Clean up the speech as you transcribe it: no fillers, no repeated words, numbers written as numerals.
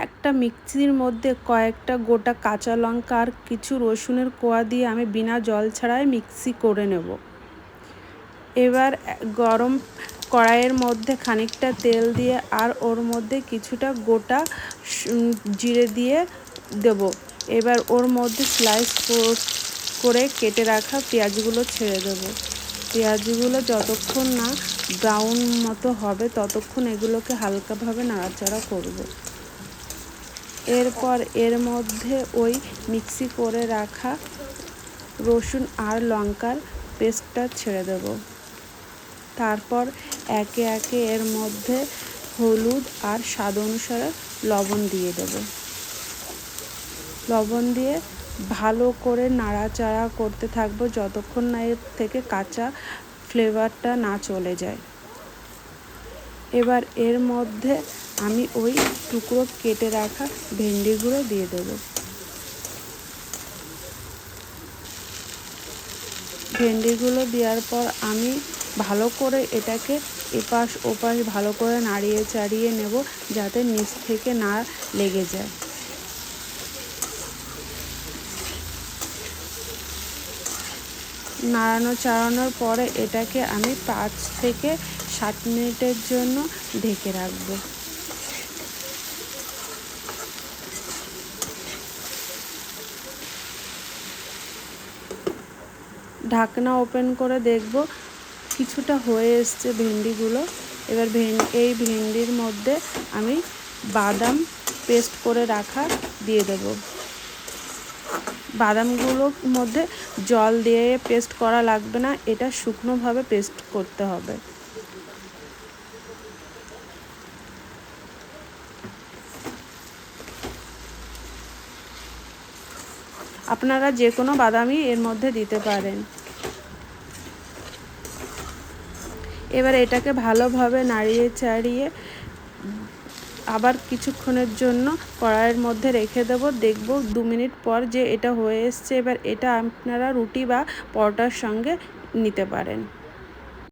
একটা মিক্সির মধ্যে কয়েকটা গোটা কাঁচা লঙ্কা আর কিছু রসুনের কোয়া দিয়ে আমি বিনা জল ছাড়াই মিক্সি করে নেব। এবার গরম কড়াইয়ের মধ্যে খানিকটা তেল দিয়ে আর ওর মধ্যে কিছুটা গোটা জিরে দিয়ে দেব। এবার ওর মধ্যে স্লাইস করে কেটে রাখা পেঁয়াজগুলো ছেড়ে দেব। পেঁয়াজগুলো যতক্ষণ না ব্রাউন মতো হবে ততক্ষণ এগুলোকে হালকাভাবে নাড়াচাড়া করব। এরপর এর মধ্যে ওই মিক্সি করে রাখা রসুন আর লঙ্কার পেস্টটা ছেড়ে দেব। তারপর একে একে এর মধ্যে হলুদ আর স্বাদ অনুসারে লবণ দিয়ে দেব। লবণ দিয়ে ভালো করে নাড়াচাড়া করতে থাকবো যতক্ষণ না এর থেকে কাঁচা ফ্লেভারটা না চলে যায়। এবার এর মধ্যে আমি ওই টুকরো কেটে রাখা ভেন্ডিগুলো দিয়ে দেব। ভেন্ডিগুলো দেওয়ার পর আমি ভালো করে এটাকে এপাশ ওপাশ ভালো করে নাড়িয়ে চাড়িয়ে নেব যাতে নিচ থেকে না লেগে যায়। নাড়ানো চাড়ানোর পরে এটাকে আমি 5 থেকে 7 মিনিটের জন্য ঢেকে রাখব। ঢাকনা ওপেন করে দেখব কিছুটা হয়ে এসছে ভেন্ডিগুলো। এবার এই ভেন্ডির মধ্যে আমি বাদাম পেস্ট করে রাখা দিয়ে দেব। বাদামগুলোর মধ্যে জল দিয়ে পেস্ট করা লাগবে না, এটা শুকনোভাবে পেস্ট করতে হবে। আপনারা যে কোনো বাদামই এর মধ্যে দিতে পারেন। এবার এটাকে ভালোভাবে নাড়িয়ে চাড়িয়ে আবার কিছুক্ষণের জন্য কড়াইয়ের মধ্যে রেখে দেব। দেখব 2 মিনিট পর যে এটা হয়ে এসছে। এবার এটা আপনারা রুটি বা পরোটার সঙ্গে নিতে পারেন।